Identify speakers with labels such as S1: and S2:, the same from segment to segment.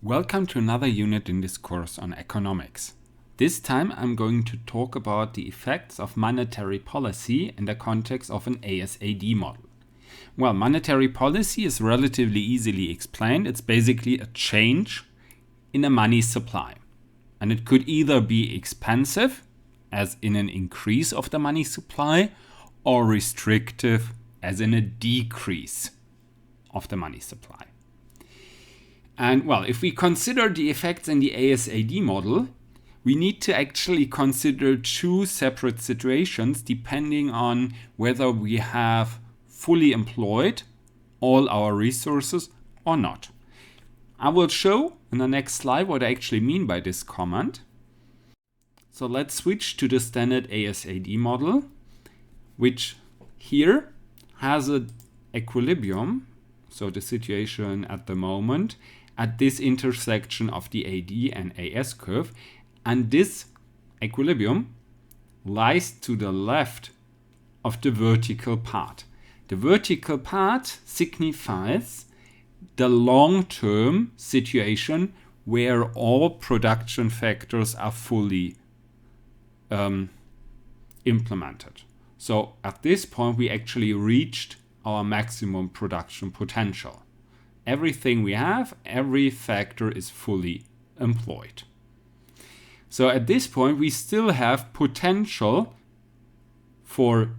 S1: Welcome to another unit in this course on economics. This time I'm going to talk about the effects of monetary policy in the context of an ASAD model. Well, monetary policy is relatively easily explained. It's basically a change in a money supply. And it could either be expansive, as in an increase of the money supply, or restrictive, as in a decrease of the money supply. And well, if we consider the effects in the ASAD model, we need to actually consider two separate situations depending on whether we have fully employed all our resources or not. I will show in the next slide what I actually mean by this comment. So let's switch to the standard ASAD model, which here has an equilibrium, so the situation at the moment, at this intersection of the AD and AS curve, and this equilibrium lies to the left of the vertical part. The vertical part signifies the long-term situation where all production factors are fully implemented. So at this point we actually reached our maximum production potential. Everything we have, every factor is fully employed. So at this point, we still have potential for,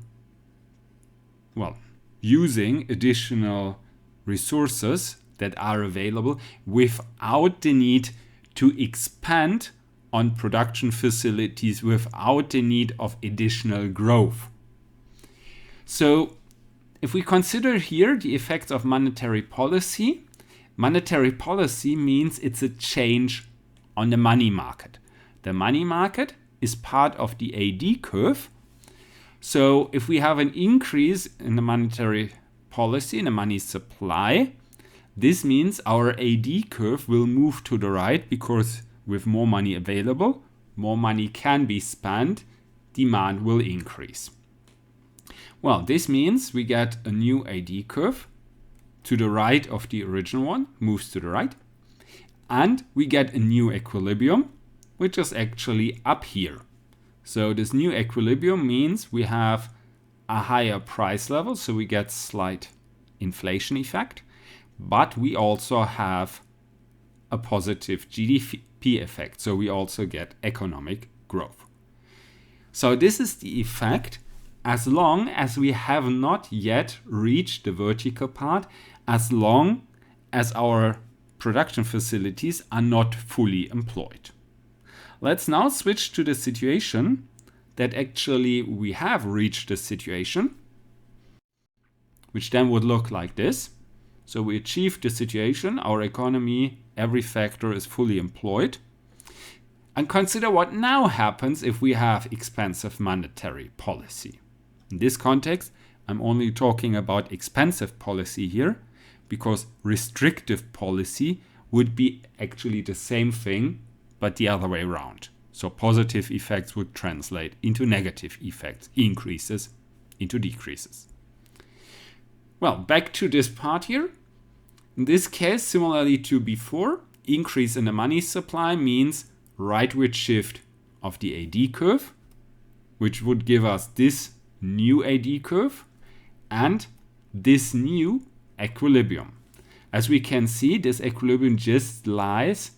S1: using additional resources that are available without the need to expand on production facilities, without the need of additional growth. So if we consider here the effects of monetary policy means it's a change on the money market. The money market is part of the AD curve. So if we have an increase in the monetary policy, in the money supply, this means our AD curve will move to the right because with more money available, more money can be spent, demand will increase. Well, this means we get a new AD curve to the right of the original one, moves to the right, and we get a new equilibrium, which is actually up here. So this new equilibrium means we have a higher price level, so we get slight inflation effect, but we also have a positive GDP effect, so we also get economic growth. So this is the effect as long as we have not yet reached the vertical part, as long as our production facilities are not fully employed. Let's now switch to the situation that actually we have reached the situation, which then would look like this. So we achieved the situation, our economy, every factor is fully employed. And consider what now happens if we have expansive monetary policy. In this context, I'm only talking about expansive policy here because restrictive policy would be actually the same thing, but the other way around. So positive effects would translate into negative effects, increases into decreases. Well, back to this part here. In this case, similarly to before, increase in the money supply means rightward shift of the AD curve, which would give us this new AD curve and this new equilibrium. As we can see, this equilibrium just lies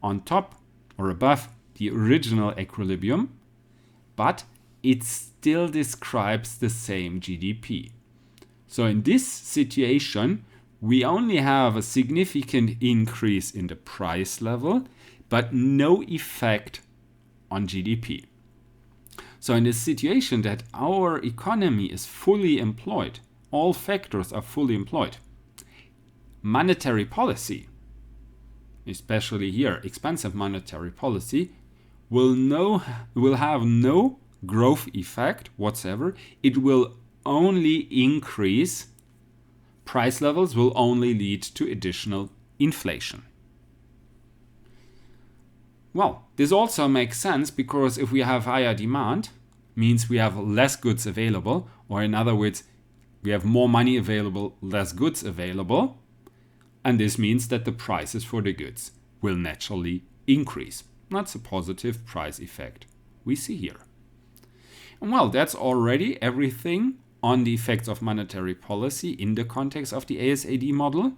S1: on top or above the original equilibrium, but it still describes the same GDP. So in this situation, we only have a significant increase in the price level, but no effect on GDP. So in this situation that our economy is fully employed, all factors are fully employed, monetary policy, especially here, expansive monetary policy, will have no growth effect whatsoever. It will only increase, price levels will only lead to additional inflation. Well, this also makes sense because if we have higher demand, means we have less goods available, or in other words, we have more money available, less goods available. And this means that the prices for the goods will naturally increase. That's a positive price effect we see here. And well, that's already everything on the effects of monetary policy in the context of the ASAD model.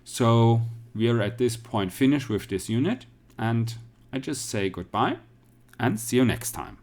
S1: So we are at this point finished with this unit, and I just say goodbye and see you next time.